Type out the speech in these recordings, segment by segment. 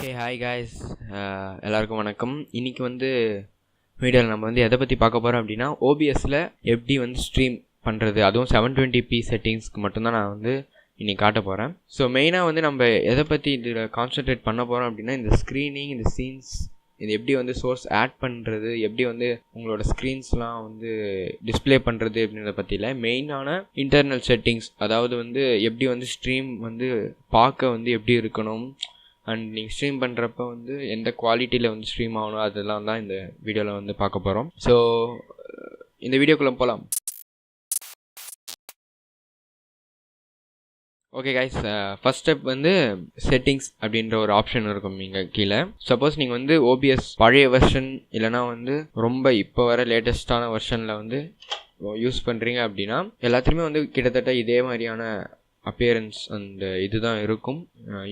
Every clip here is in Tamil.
ஹே ஹாய் காய்ஸ், எல்லாருக்கும் வணக்கம். இன்றைக்கி வீடியோவில் நம்ம எதை பற்றி பார்க்க போகிறோம் அப்படின்னா, ஓபிஎஸ்சில் எப்படி ஸ்ட்ரீம் பண்ணுறது, அதுவும் 720p செட்டிங்ஸ்க்கு மட்டும்தான் நான் இன்றைக்கி காட்ட போகிறேன். ஸோ மெயினாக நம்ம எதை பற்றி இதில் கான்சன்ட்ரேட் பண்ண போகிறோம் அப்படின்னா, இந்த ஸ்க்ரீனிங், இந்த சீன்ஸ், இது எப்படி சோர்ஸ் ஆட் பண்ணுறது, எப்படி உங்களோட ஸ்க்ரீன்ஸ்லாம் டிஸ்பிளே பண்ணுறது அப்படின்றத பற்றியில் மெயினான இன்டர்னல் செட்டிங்ஸ், அதாவது எப்படி ஸ்ட்ரீம் பார்க்க எப்படி இருக்கணும் அண்ட் நீங்கள் ஸ்ட்ரீம் பண்ணுறப்ப எந்த குவாலிட்டியில் ஸ்ட்ரீம் ஆகணும், அதெல்லாம் தான் இந்த வீடியோவில் பார்க்க போகிறோம். ஸோ இந்த வீடியோக்குள்ளே போகலாம். Okay guys, first step settings அப்படின்ற ஒரு ஆப்ஷன் இருக்கும் நீங்கள் கீழே. சப்போஸ் நீங்கள் ஓபிஎஸ் பழைய வெர்ஷன் இல்லைனா ரொம்ப இப்போ வர லேட்டஸ்டான வெர்ஷனில் யூஸ் பண்ணுறீங்க அப்படின்னா, எல்லாத்துலேயுமே கிட்டத்தட்ட இதே மாதிரியான அப்பியரன்ஸ் அந்த இதுதான் இருக்கும்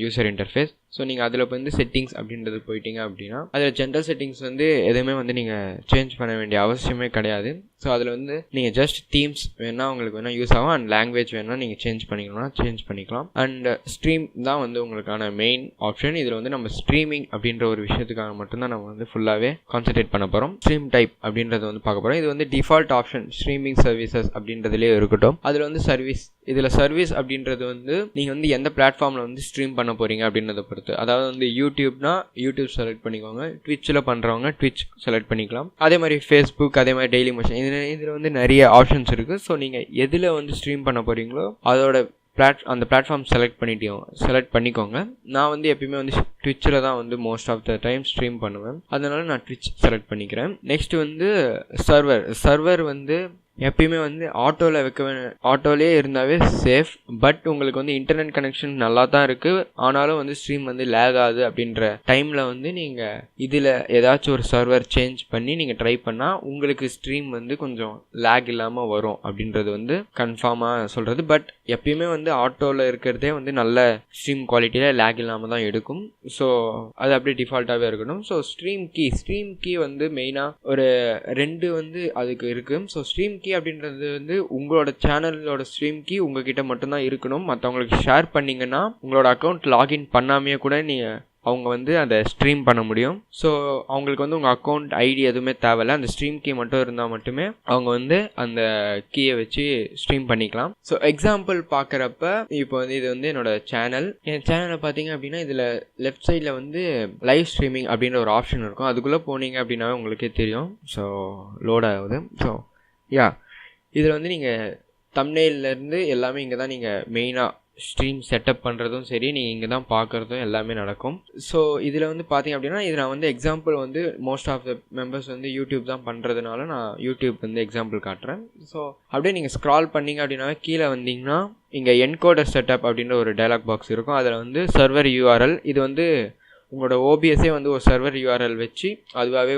யூசர் இன்டர்ஃபேஸ். ஸோ நீங்கள் அதில் செட்டிங்ஸ் அப்படின்றது போயிட்டீங்க அப்படின்னா, அதில் ஜென்ரல் செட்டிங்ஸ் எதுவுமே நீங்கள் சேஞ்ச் பண்ண வேண்டிய அவசியமே கிடையாது. ஸோ அதில் நீங்கள் ஜஸ்ட் தீம்ஸ் வேணால் உங்களுக்கு வேணால் யூஸ் ஆகும், அண்ட் லாங்குவேஜ் வேணால் நீங்கள் சேஞ்ச் பண்ணிக்கலாம். அண்ட் ஸ்ட்ரீம் தான் உங்களுக்கான மெயின் ஆப்ஷன். இதில் நம்ம ஸ்ட்ரீமிங் அப்படின்ற ஒரு விஷயத்துக்காக மட்டும்தான் நம்ம ஃபுல்லாகவே கான்சன்ட்ரேட் பண்ண போகிறோம். ஸ்ட்ரீம் டைப் அப்படின்றது பார்க்க போகிறோம். இது டிஃபால்ட் ஆப்ஷன் ஸ்ட்ரீமிங் சர்வீசஸ் அப்படின்றதுலேயே இருக்கட்டும். அதில் சர்வீஸ், இதில் சர்வீஸ் அப்படின்றது நீங்கள் எந்த பிளாட்ஃபார்மில் ஸ்ட்ரீம் பண்ண போகிறீங்க அப்படின்றத பொறுத்து, அதாவது யூடியூப்னா யூடியூப் செலக்ட் பண்ணிக்கோங்க, ட்விட்ச்சில் பண்ணுறவங்க ட்விட்ச் செலக்ட் பண்ணிக்கலாம். அதே மாதிரி ஃபேஸ்புக், அதே மாதிரி டெய்லி மோஷன், இதில் நிறைய ஆப்ஷன்ஸ் இருக்குது. ஸோ நீங்கள் எதில் ஸ்ட்ரீம் பண்ண போகிறீங்களோ அதோட அந்த பிளாட்ஃபார்ம் செலக்ட் பண்ணிக்கோங்க. நான் எப்பயுமே ட்விட்ச்சில் தான் most of the time stream பண்ணுவேன், அதனால நான் ட்விட்ச் செலக்ட் பண்ணிக்கிறேன். நெக்ஸ்ட் சர்வர் எப்பயுமே ஆட்டோலே இருந்தாவே சேஃப். பட் உங்களுக்கு இன்டர்நெட் கனெக்ஷன் நல்லா தான் இருக்குது, ஆனாலும் ஸ்ட்ரீம் லேக் ஆகுது அப்படின்ற டைமில் நீங்கள் இதில் ஏதாச்சும் ஒரு சர்வர் சேஞ்ச் பண்ணி நீங்கள் ட்ரை பண்ணால் உங்களுக்கு ஸ்ட்ரீம் கொஞ்சம் லேக் இல்லாமல் வரும் அப்படின்றது கன்ஃபார்மாக சொல்கிறது. பட் எப்பயுமே ஆட்டோவில் இருக்கிறதே நல்ல ஸ்ட்ரீம் குவாலிட்டியில் லேக் இல்லாமல் தான் எடுக்கும். ஸோ அது அப்படியே டிஃபால்ட்டாகவே இருக்கணும். ஸோ ஸ்ட்ரீம் கீ மெயினாக ஒரு 2 அதுக்கு இருக்குது. ஸோ ஸ்ட்ரீம் கீ அப்படின்றது உங்களோட சேனலோட ஸ்ட்ரீம் கீ உங்ககிட்ட மட்டும்தான் இருக்கணும். மற்றவங்களுக்கு ஷேர் பண்ணிங்கன்னா உங்களோட அக்கௌண்ட் லாகின் பண்ணாமையே கூட அவங்க அதை ஸ்ட்ரீம் பண்ண முடியும். ஸோ அவங்களுக்கு உங்கள் அக்கௌண்ட் ஐடி எதுவுமே தேவையில்லை, அந்த ஸ்ட்ரீம் கீ மட்டும் இருந்தால் மட்டுமே அவங்க அந்த கீயை வச்சு ஸ்ட்ரீம் பண்ணிக்கலாம். ஸோ எக்ஸாம்பிள் பார்க்குறப்ப இப்போ இது என்னோட சேனல். என் சேனலை பார்த்தீங்க அப்படின்னா, இதில் லெஃப்ட் சைடில் லைவ் ஸ்ட்ரீமிங் அப்படின்ற ஒரு ஆப்ஷன் இருக்கும். அதுக்குள்ளே போனீங்க அப்படின்னாவே உங்களுக்கே தெரியும். ஸோ லோட் ஆகுது. ஸோ இதில் நீங்கள் தம்ப்நெயில்லேருந்து எல்லாமே இங்கே தான் நீங்கள் மெயினாக ஸ்ட்ரீம் செட்டப் பண்ணுறதும் சரி, நீங்கள் இங்கே தான் பார்க்குறதும் எல்லாமே நடக்கும். ஸோ இதில் பார்த்தீங்க அப்படின்னா, இது நான் example most of the members YouTube தான் பண்ணுறதுனால நான் யூடியூப் எக்ஸாம்பிள் காட்டுறேன். ஸோ அப்படியே நீங்கள் ஸ்க்ரால் பண்ணிங்க அப்படின்னா கீழே வந்தீங்கன்னா இங்கே என்கோடர் செட்டப் அப்படின்ற ஒரு டயலாக் பாக்ஸ் இருக்கும். அதில் சர்வர் யூஆர்எல், இது உங்களோட ஓபிஎஸ்ஸே ஒரு சர்வர் யூஆர்எல் வச்சு அதுவாகவே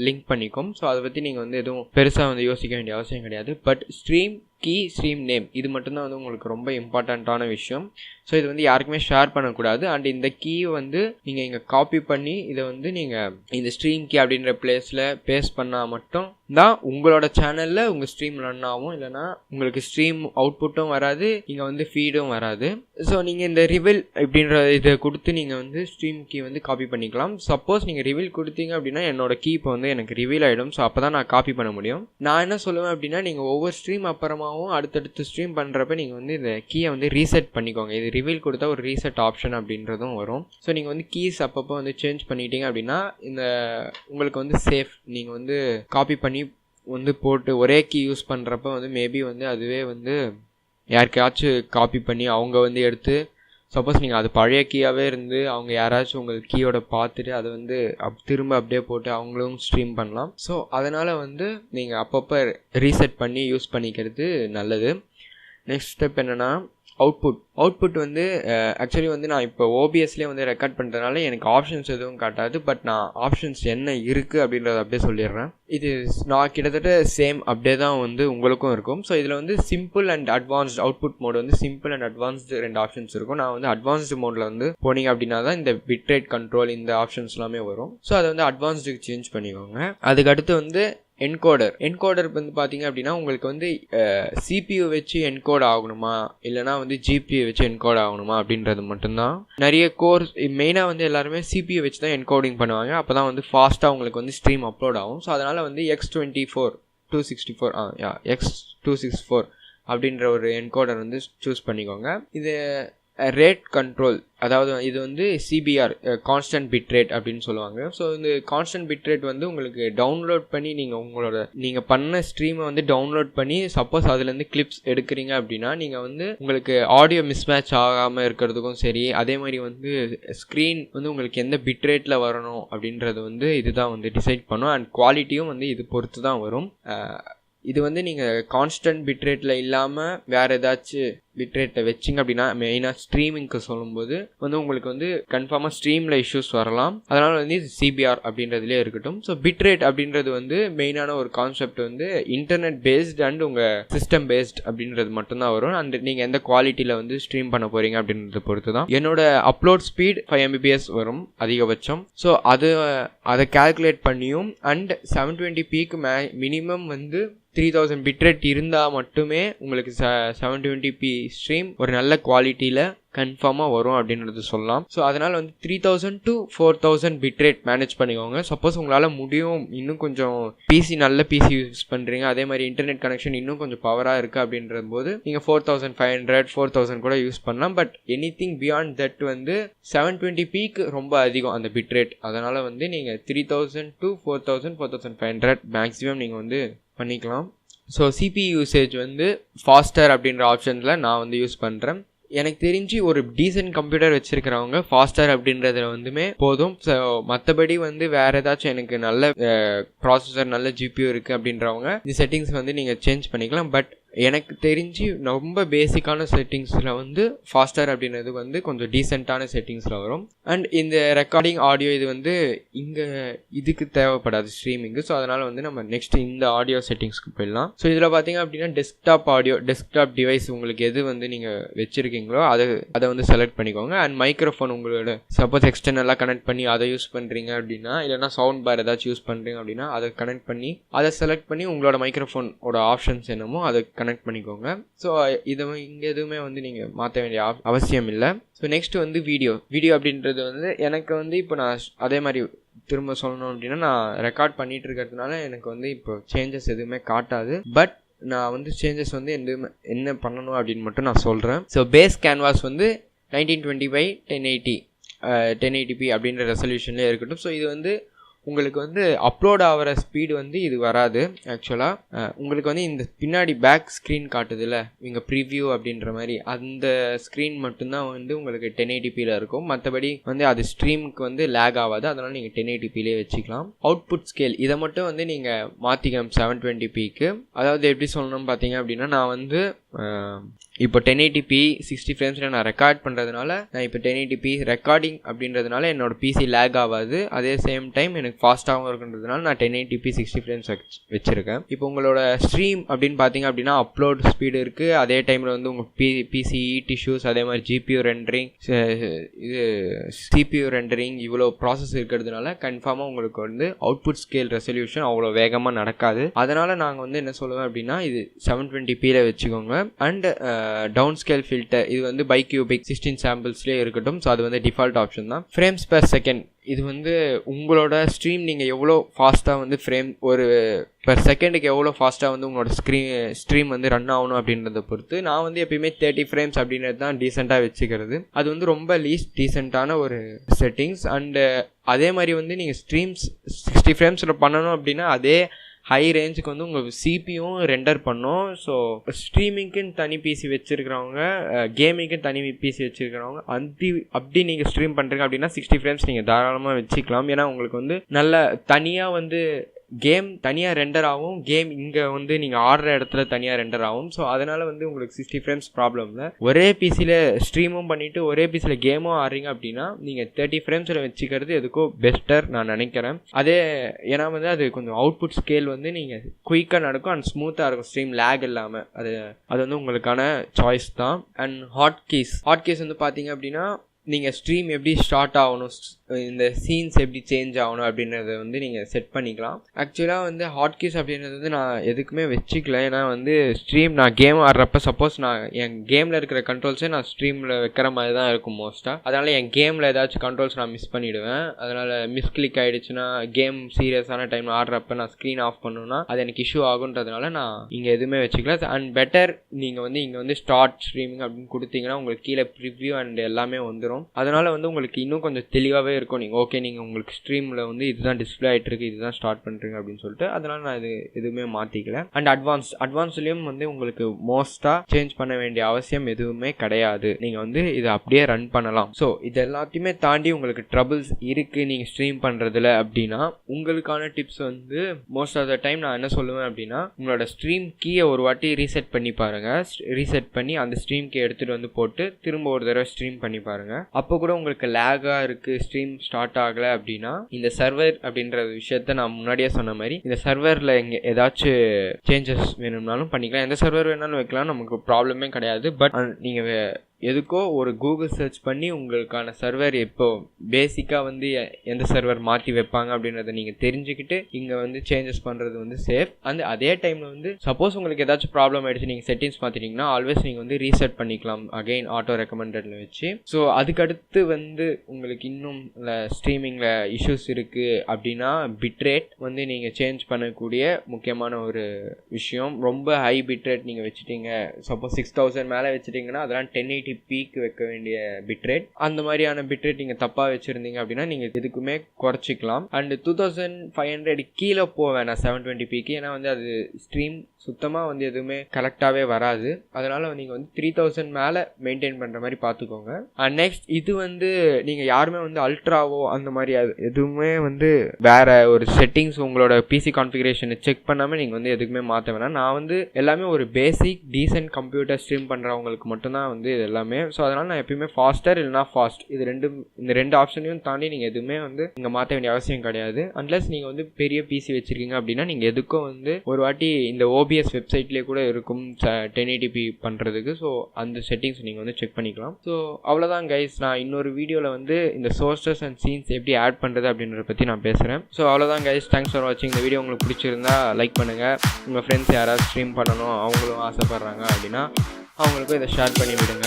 லிங்க் பண்ணிக்கும். ஸோ அதை பற்றி நீங்கள் எதுவும் பெருசாக யோசிக்க வேண்டிய அவசியம் கிடையாது. But stream key, stream name, இது மட்டும்தான் உங்களுக்கு ரொம்ப இம்பார்ட்டண்ட்டான விஷயம். ஸோ இது யாருக்குமே ஷேர் பண்ணக்கூடாது. அண்ட் இந்த கீயை நீங்கள் இங்கே காப்பி பண்ணி இதை நீங்கள் இந்த ஸ்ட்ரீம் கீ அப்படின்ற பிளேஸில் பேஸ்ட் பண்ணால் மட்டும் தான் உங்களோட சேனலில் உங்கள் ஸ்ட்ரீம் ரன் ஆகும். இல்லைனா உங்களுக்கு ஸ்ட்ரீம் அவுட்புட்டும் வராது, இங்கே ஃபீடும் வராது. ஸோ நீங்கள் இந்த ரிவில் அப்படின்ற இதை கொடுத்து நீங்கள் ஸ்ட்ரீம் கீ காப்பி பண்ணிக்கலாம். சப்போஸ் நீங்கள் ரிவில் கொடுத்தீங்க அப்படின்னா என்னோட கீ இப்போ எனக்கு ரிவீல் ஆகிடும். ஸோ அப்போ தான் நான் காப்பி பண்ண முடியும். நான் என்ன சொல்லுவேன் அப்படின்னா, நீங்கள் ஒவ்வொரு ஸ்ட்ரீம் அப்புறமாவும் அடுத்தடுத்து ஸ்ட்ரீம் பண்ணுறப்ப நீங்கள் இந்த கீயை ரீசெட் பண்ணிக்கோங்க. இது ரிவீல் கொடுத்தா ஒரு ரீசெட் ஆப்ஷன் அப்படின்றதும் வரும். ஸோ நீங்கள் கீஸ் அப்பப்போ சேஞ்ச் பண்ணிட்டீங்க அப்படின்னா இந்த உங்களுக்கு சேஃப். நீங்கள் காப்பி பண்ணி போட்டு ஒரே கீ யூஸ் பண்ணுறப்ப மேபி அதுவே யாருக்கையாச்சும் காப்பி பண்ணி அவங்க எடுத்து, சப்போஸ் நீங்கள் அது பழைய கீயாகவே இருந்து அவங்க யாராச்சும் உங்கள் கீயோட பார்த்துட்டு அதை திரும்ப அப்படியே போட்டு அவங்களும் ஸ்ட்ரீம் பண்ணலாம். ஸோ அதனால் நீங்கள் அப்பப்போ ரீசெட் பண்ணி யூஸ் பண்ணிக்கிறது நல்லது. நெக்ஸ்ட் ஸ்டெப் என்னென்னா அவுட்புட் ஆக்சுவலி நான் இப்போ ஓபிஎஸ்லேயே ரெக்கார்ட் பண்ணுறதுனால எனக்கு ஆப்ஷன்ஸ் எதுவும் காட்டாது. பட் நான் ஆப்ஷன்ஸ் என்ன இருக்குது அப்படின்றத அப்படியே சொல்லிடுறேன். இது நான் கிட்டத்தட்ட சேம் அப்படியே தான் உங்களுக்கும் இருக்கும். ஸோ இதில் simple and advanced output mode simple and advanced 2 options இருக்கும். நான் அட்வான்ஸ்டு மோடில் போனீங்க அப்படின்னா தான் இந்த பிட்ரேட் கண்ட்ரோல் இந்த ஆப்ஷன்ஸ் எல்லாமே வரும். ஸோ அதை அட்வான்ஸ்டுக்கு சேஞ்ச் பண்ணிக்கோங்க. அதுக்கடுத்து என்கோடர் வந்து பார்த்தீங்க அப்படின்னா உங்களுக்கு வந்து CPU வச்சு என்கோட் ஆகணுமா இல்லைனா வந்து GPU வச்சு என்கோட் ஆகணுமா அப்படின்றது மட்டும்தான். நிறைய கோர்ஸ் மெயினாக வந்து எல்லாருமே CPU வச்சு தான் என்கோடிங் பண்ணுவாங்க. அப்போ தான் வந்து ஃபாஸ்ட்டாக உங்களுக்கு வந்து ஸ்ட்ரீம் அப்லோட் ஆகும். ஸோ அதனால் வந்து X264 அப்படின்ற ஒரு என்கோடர் வந்து சூஸ் பண்ணிக்கோங்க. இது ரேட் கண்ட்ரோல், அதாவது இது வந்து CBR கான்ஸ்டன்ட் பிட் ரேட் அப்படின்னு சொல்லுவாங்க. ஸோ இந்த கான்ஸ்டன்ட் பிட் ரேட் வந்து உங்களுக்கு டவுன்லோட் பண்ணி நீங்கள் பண்ண ஸ்ட்ரீமை வந்து டவுன்லோட் பண்ணி சப்போஸ் அதுலேருந்து கிளிப்ஸ் எடுக்கிறீங்க அப்படின்னா நீங்கள் வந்து உங்களுக்கு ஆடியோ மிஸ்மேட்ச் ஆகாமல் இருக்கிறதுக்கும் சரி, அதே மாதிரி வந்து ஸ்க்ரீன் வந்து உங்களுக்கு எந்த பிட் ரேட்டில் வரணும் அப்படின்றது வந்து இதுதான் வந்து டிசைட் பண்ணும். அண்ட் குவாலிட்டியும் வந்து இது பொறுத்து தான் வரும். இது வந்து நீங்கள் கான்ஸ்டன்ட் பிட்ரேட்டில் இல்லாமல் வேறு ஏதாச்சும் பிட்ரேட்டை வச்சிங்க அப்படின்னா மெயினாக ஸ்ட்ரீமிங்க்கு சொல்லும்போது வந்து உங்களுக்கு வந்து கன்ஃபார்மாக ஸ்ட்ரீமில் இஷ்யூஸ் வரலாம். அதனால் வந்து இது CBR அப்படின்றதுலேயே இருக்கட்டும். ஸோ பிட்ரேட் அப்படின்றது வந்து மெயினான ஒரு கான்செப்ட் வந்து இன்டர்நெட் பேஸ்ட் அண்ட் உங்கள் சிஸ்டம் பேஸ்ட் அப்படின்றது மட்டும்தான் வரும். அண்ட் நீங்கள் எந்த குவாலிட்டியில் வந்து ஸ்ட்ரீம் பண்ண போகிறீங்க அப்படின்றத பொறுத்து தான். என்னோட அப்லோட் ஸ்பீட் 5 Mbps வரும் அதிகபட்சம். ஸோ அதை கால்குலேட் பண்ணியும் அண்ட் 720pக்கு மினிமம் வந்து 3000 பிட்ரேட் இருந்தால் மட்டுமே உங்களுக்கு 720p ஸ்ட்ரீம் ஒரு நல்ல குவாலிட்டியில் கன்ஃபார்மாக வரும் அப்படின்றது சொல்லலாம். ஸோ அதனால் வந்து 3000 to 4000 பிட்ரேட் மேனேஜ் பண்ணிக்கோங்க. சப்போஸ் உங்களால் முடியும், இன்னும் கொஞ்சம் நல்ல பிசி யூஸ் பண்ணுறீங்க, அதே மாதிரி இன்டர்நெட் கனெக்ஷன் இன்னும் கொஞ்சம் பவராக இருக்குது அப்படின்ற போது நீங்கள் 4500 4000 கூட யூஸ் பண்ணலாம். பட் எனிதிங் பியாண்ட் தட் வந்து 720pக்கு ரொம்ப அதிகம் அந்த பிட்ரேட். அதனால் வந்து நீங்கள் 3000 to 4500 மேக்ஸிமம் நீங்கள் வந்து பண்ணிக்கலாம். ஸோ CPU யூசேஜ் வந்து ஃபாஸ்டர் அப்படின்ற ஆப்ஷனில் நான் வந்து யூஸ் பண்ணுறேன். எனக்கு தெரிஞ்சு ஒரு டீசென்ட் கம்ப்யூட்டர் வச்சுருக்கிறவங்க ஃபாஸ்டர் அப்படின்றதுல வந்துமே போதும். ஸோ மற்றபடி வந்து வேறு ஏதாச்சும் எனக்கு நல்ல ப்ராசஸர் நல்ல GPU இருக்குது அப்படின்றவங்க இந்த செட்டிங்ஸ் வந்து நீங்கள் சேஞ்ச் பண்ணிக்கலாம். பட் எனக்கு தெரிஞ்சு ரொம்ப பேசிக்கான செட்டிங்ஸில் வந்து ஃபாஸ்டர் அப்படின்றது வந்து கொஞ்சம் டீசெண்டான செட்டிங்ஸில் வரும். அண்ட் இந்த ரெக்கார்டிங் ஆடியோ இது வந்து இதுக்கு தேவைப்படாது ஸ்ட்ரீமிங்கு. ஸோ அதனால் வந்து நம்ம நெக்ஸ்ட் இந்த ஆடியோ செட்டிங்ஸ்க்கு போயிடலாம். ஸோ இதில் பார்த்தீங்க அப்படின்னா டெஸ்க்டாப் டிவைஸ் உங்களுக்கு எது வந்து நீங்கள் வச்சுருக்கீங்களோ அதை வந்து செலக்ட் பண்ணிக்கோங்க. அண்ட் மைக்ரோஃபோன் உங்களோட சப்போஸ் எக்ஸ்டர்னலாக கனெக்ட் பண்ணி அதை யூஸ் பண்ணுறீங்க அப்படின்னா, இல்லைனா சவுண்ட் பார் ஏதாச்சும் யூஸ் பண்ணுறீங்க அப்படின்னா அதை கனெக்ட் பண்ணி அதை செலக்ட் பண்ணி உங்களோட மைக்ரோஃபோனோட ஆப்ஷன்ஸ் என்னமோ அதை கனெக்ட் பண்ணிக்கோங்க. ஸோ இங்கே எதுவுமே வந்து நீங்கள் மாற்ற வேண்டிய அவசியம் இல்லை. ஸோ நெக்ஸ்ட் வந்து வீடியோ அப்படின்றது வந்து எனக்கு வந்து இப்போ நான் அதே மாதிரி திரும்ப சொல்லணும் அப்படின்னா நான் ரெக்கார்ட் பண்ணிட்டு இருக்கிறதுனால எனக்கு வந்து இப்போ சேஞ்சஸ் எதுவுமே காட்டாது. பட் நான் வந்து சேஞ்சஸ் வந்து என்ன பண்ணணும் அப்படின்னு மட்டும் நான் சொல்கிறேன். ஸோ பேஸ் கேன்வாஸ் வந்து 1920 by 1080p அப்படின்ற ரெசல்யூஷன்லேயே இருக்கட்டும். ஸோ இது வந்து உங்களுக்கு வந்து அப்லோட் ஆகிற ஸ்பீடு வந்து இது வராது. ஆக்சுவலாக உங்களுக்கு வந்து இந்த பின்னாடி பேக் ஸ்க்ரீன் காட்டுதில்ல இங்கே ப்ரிவ்யூ அப்படின்ற மாதிரி, அந்த ஸ்க்ரீன் மட்டும்தான் வந்து உங்களுக்கு 1080pயில் இருக்கும். மற்றபடி வந்து அது ஸ்ட்ரீமுக்கு வந்து லேக் ஆகாது. அதனால் நீங்கள் 1080pலே வச்சுக்கலாம். அவுட்புட் ஸ்கேல் இதை மட்டும் வந்து நீங்கள் மாற்றிக்கலாம் 720pக்கு. அதாவது எப்படி சொல்லணும்னு பார்த்தீங்க அப்படின்னா, நான் வந்து இப்போ 1080p 60 ஃப்ரேம்ஸில் நான் ரெக்கார்ட் பண்ணுறதுனால நான் இப்போ 1080p ரெக்கார்டிங் அப்படின்றதுனால என்னோட பிசி லேக் ஆகாது. அதே சேம் டைம் எனக்கு ஃபாஸ்ட்டாகவும் இருக்குன்றதுனால நான் 1080p 60 ஃப்ரேம்ஸ் வச்சுருக்கேன். இப்போ உங்களோட ஸ்ட்ரீம் அப்படின்னு பார்த்தீங்க அப்படின்னா அப்லோட் ஸ்பீடு இருக்குது. அதே டைமில் வந்து உங்கள் பிசி டிஷ்யூஸ், அதே மாதிரி GPU ரெண்டரிங், CPU ரெண்டரிங், இவ்வளோ ப்ராசஸ் இருக்கிறதுனால கன்ஃபார்மாக உங்களுக்கு வந்து அவுட்புட் ஸ்கேல் ரெசல்யூஷன் அவ்வளோ வேகமாக நடக்காது. அதனால் நாங்கள் வந்து என்ன சொல்லுவேன் அப்படின்னா இது 720pயில் வச்சுக்கோங்க. அண்ட் டவுன் ஸ்கேல் ஃபில்டர் இது வந்து பை கியூபிக் 16 சாம்பிள்ஸ்லேயே இருக்கட்டும். ஸோ அது வந்து டிஃபால்ட் ஆப்ஷன் தான். ஃப்ரேம்ஸ் பெர் செகண்ட் இது வந்து உங்களோட ஸ்ட்ரீம் நீங்கள் எவ்வளோ ஃபாஸ்ட்டாக வந்து ஒரு பெர் செகண்டுக்கு எவ்வளோ ஃபாஸ்ட்டாக வந்து உங்களோட ஸ்ட்ரீம் வந்து ரன் ஆகணும் அப்படின்றத பொறுத்து நான் வந்து எப்பயுமே 30 ஃப்ரேம்ஸ் அப்படின்றது தான் டீசெண்டாக வச்சுக்கிறது. அது வந்து ரொம்ப லீஸ்ட் டீசெண்டான ஒரு செட்டிங்ஸ். அண்டு அதே மாதிரி வந்து நீங்கள் ஸ்ட்ரீம்ஸ் 60 ஃப்ரேம்ஸில் பண்ணணும் அப்படின்னா அதே ஹை ரேஞ்சுக்கு வந்து உங்கள் சிபியும் ரெண்டர் பண்ணும். ஸோ ஸ்ட்ரீமிங்க்குன்னு தனி பிசி வச்சுருக்கிறவங்க, கேமிங்க்குன்னு தனி பிசி வச்சுருக்கிறவங்க அப்படி நீங்கள் ஸ்ட்ரீம் பண்ணுறீங்க அப்படின்னா 60 ஃப்ரேம்ஸ் நீங்கள் தாராளமாக வச்சுக்கலாம். ஏன்னா உங்களுக்கு வந்து நல்ல தனியாக வந்து கேம் தனியாக ரெண்டர் ஆகும், கேம் இங்கே வந்து நீங்கள் ஆடுற இடத்துல தனியாக ரெண்டர் ஆகும். ஸோ அதனால் வந்து உங்களுக்கு 60 ஃப்ரேம்ஸ் ப்ராப்ளம் இல்லை. ஒரே பிசியில் ஸ்ட்ரீமும் பண்ணிவிட்டு ஒரே பிசியில் கேமும் ஆடுறீங்க அப்படின்னா நீங்கள் 30 ஃப்ரேம்ஸில் வச்சுக்கிறது எதுக்கோ பெஸ்டர் நான் நினைக்கிறேன். அதே ஏன்னா வந்து அது கொஞ்சம் அவுட்புட் ஸ்கேல் வந்து நீங்கள் குயிக்காக நடக்கும் அண்ட் ஸ்மூத்தாக இருக்கும், ஸ்ட்ரீம் லேக் இல்லாமல். அது வந்து உங்களுக்கான சாய்ஸ் தான். அண்ட் ஹாட் கீஸ் வந்து பார்த்தீங்க அப்படின்னா நீங்கள் ஸ்ட்ரீம் எப்படி ஸ்டார்ட் ஆகணும், இந்த சீன்ஸ் எப்படி சேஞ்ச் ஆகணும் அப்படின்றத வந்து நீங்கள் செட் பண்ணிக்கலாம். ஆக்சுவலாக வந்து ஹாட்கீஸ் அப்படின்றது வந்து நான் எதுக்குமே வச்சுக்கல. ஏன்னா வந்து ஸ்ட்ரீம் நான் கேம் ஆடுறப்ப சப்போஸ் நான் என் கேமில் இருக்கிற கண்ட்ரோல்ஸே நான் ஸ்ட்ரீமில் வைக்கிற மாதிரி தான் இருக்கும் மோஸ்ட்டாக. அதனால் என் கேமில் ஏதாச்சும் கண்ட்ரோல்ஸ் நான் மிஸ் பண்ணிவிடுவேன். அதனால் மிஸ்கிளிக் ஆகிடுச்சுன்னா கேம் சீரியஸான டைமில் ஆடுறப்ப நான் ஸ்க்ரீன் ஆஃப் பண்ணணும்னா அது எனக்கு இஷ்யூ ஆகுன்றதுனால நான் இங்கே எதுவுமே வச்சுக்கல. அண்ட் பெட்டர் நீங்கள் வந்து இங்கே வந்து ஸ்டார்ட் ஸ்ட்ரீமிங் அப்படின்னு கொடுத்தீங்கன்னா உங்களுக்கு கீழே ப்ரிவ்யூ அண்ட் எல்லாமே வந்துடும். அதனால் வந்து உங்களுக்கு இன்னும் கொஞ்சம் தெளிவாகவே இருக்கும். நீங்கள் ஓகே நீங்கள் உங்களுக்கு ஸ்ட்ரீமில் வந்து இதுதான் டிஸ்பிளே ஆகிட்டு இருக்கு, இதுதான் ஸ்டார்ட் பண்ணுறீங்க அப்படின்னு சொல்லிட்டு. அதனால் நான் இது எதுவுமே மாற்றிக்கல. அண்ட் அட்வான்ஸ்லேயும் வந்து உங்களுக்கு மோஸ்ட்டாக சேஞ்ச் பண்ண வேண்டிய அவசியம் எதுவுமே கிடையாது. நீங்கள் வந்து இதை அப்படியே ரன் பண்ணலாம். ஸோ இது எல்லாத்தையுமே தாண்டி உங்களுக்கு ட்ரபிள்ஸ் இருக்குது நீங்கள் ஸ்ட்ரீம் பண்ணுறதுல அப்படின்னா உங்களுக்கான டிப்ஸ் வந்து மோஸ்ட் ஆஃப் த டைம் நான் என்ன சொல்லுவேன் அப்படின்னா, உங்களோட ஸ்ட்ரீம் கீயை ஒரு வாட்டி ரீசெட் பண்ணி பாருங்கள். ரீசெட் பண்ணி அந்த ஸ்ட்ரீம் கீ எடுத்துகிட்டு வந்து போட்டு திரும்ப ஒரு தடவை ஸ்ட்ரீம் பண்ணி பாருங்கள். அப்போ கூட உங்களுக்கு லேகாக இருக்குது, ஸ்ட்ரீம் ஸ்டார்ட் ஆகலை அப்படின்னா இந்த சர்வர் அப்படின்ற விஷயத்த நான் முன்னாடியே சொன்ன மாதிரி இந்த சர்வரில் எங்கே ஏதாச்சும் சேஞ்சஸ் வேணும்னாலும் பண்ணிக்கலாம். எந்த சர்வர் வேணாலும் வைக்கலாம், நமக்கு ப்ராப்ளமே கிடையாது. பட் நீங்கள் எதுக்கோ ஒரு கூகுள் சர்ச் பண்ணி உங்களுக்கான சர்வர் இப்போ பேசிக்காக வந்து எந்த சர்வர் மாற்றி வைப்பாங்க அப்படின்றத நீங்கள் தெரிஞ்சுக்கிட்டு இங்கே வந்து சேஞ்சஸ் பண்ணுறது வந்து சேஃப். அதே டைமில் வந்து சப்போஸ் உங்களுக்கு ஏதாச்சும் ப்ராப்ளம் ஆகிடுச்சு, நீங்கள் செட்டிங்ஸ் மாற்றிட்டீங்கன்னா ஆல்வேஸ் நீங்கள் வந்து ரீசெட் பண்ணிக்கலாம் அகைன் ஆட்டோ ரெக்கமெண்டடில் வச்சு. ஸோ அதுக்கடுத்து வந்து உங்களுக்கு இன்னும் ஸ்ட்ரீமிங்கில் இஷ்யூஸ் இருக்குது அப்படின்னா பிட்ரேட் வந்து நீங்கள் சேஞ்ச் பண்ணக்கூடிய முக்கியமான ஒரு விஷயம். ரொம்ப ஹை பிட்ரேட் நீங்கள் வச்சுட்டீங்க, சப்போஸ் 6000 மேலே வச்சுட்டிங்கன்னா அதெல்லாம் 1080 பீக் வைக்க வேண்டிய பிட்ரேட். அந்த மாதிரியான பிட்ரேட் நீங்கள் தப்பாக வச்சுருந்தீங்க அப்படின்னா நீங்கள் எதுக்குமே குறைச்சிக்கலாம். அண்ட் 2500 கீழே போவேன் நான் 720 பீக்கு. ஏன்னா வந்து அது ஸ்ட்ரீம் சுத்தமாக வந்து எதுவுமே கரெக்டாகவே வராது. அதனால் நீங்கள் வந்து 3000 மேலே மெயின்டைன் பண்ணுற மாதிரி பார்த்துக்கோங்க. அண்ட் நெக்ஸ்ட் இது வந்து நீங்கள் யாருமே வந்து அல்ட்ராவோ அந்த மாதிரி எதுவுமே வந்து வேற ஒரு செட்டிங்ஸ் உங்களோட பிசி கான்ஃபிகரேஷனை செக் பண்ணாமல் நீங்கள் வந்து எதுக்குமே மாற்ற வேணாம். நான் வந்து எல்லாமே ஒரு பேசிக் டீசென்ட் கம்ப்யூட்டர் ஸ்ட்ரீம் பண்ணுறவங்களுக்கு மட்டும்தான் வந்து இது எல்லாமே. ஸோ அதனால் நான் எப்பயுமே ஃபாஸ்டர் இல்லைனா ஃபாஸ்ட் இந்த ரெண்டு ஆப்ஷனையும் தாண்டி நீங்கள் எதுவுமே வந்து இங்கே மாற்ற வேண்டிய அவசியம் கிடையாது. அன்லஸ் நீங்கள் வந்து பெரிய பிசி வச்சுருக்கீங்க அப்படின்னா நீங்கள் எதுக்கும் வந்து ஒரு வாட்டி இந்த OBS வெப்சைட்லேயே கூட இருக்கும் 1080p பண்ணுறதுக்கு. ஸோ அந்த செட்டிங்ஸ் நீங்கள் வந்து செக் பண்ணிக்கலாம். ஸோ அவ்வளோதான் கைஸ். நான் இன்னொரு வீடியோவில் வந்து இந்த சோர்சஸ் அண்ட் சீன்ஸ் எப்படி ஆட் பண்ணுறது அப்படின்றத பற்றி நான் பேசுகிறேன். ஸோ அவ்வளோதான் கைஸ். தேங்க்ஸ் ஃபார் வாட்சிங். இந்த வீடியோ உங்களுக்கு பிடிச்சிருந்தா லைக் பண்ணுங்கள். உங்கள் ஃப்ரெண்ட்ஸ் யாராவது ஸ்ட்ரீம் பண்ணணும் அவங்களும் ஆசைப்பட்றாங்க அப்படின்னா அவங்களுக்கும் இதை ஷேர் பண்ணி விடுங்க.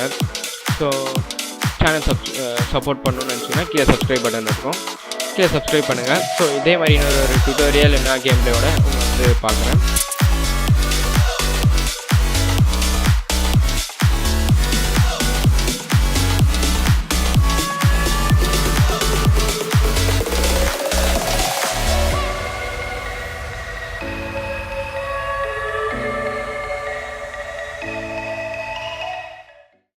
ஸோ சேனல் சப்போர்ட் பண்ணணும்னு நினச்சிங்கன்னா கீழே சப்ஸ்கிரைப் பட்டன் இருக்கும், கீழே சப்ஸ்கிரைப் பண்ணுங்கள். ஸோ இதே மாதிரி இன்னொரு டியூட்டோரியல் என்ன கேம் பிளேயோட உங்களை வந்து பார்க்குறேன்.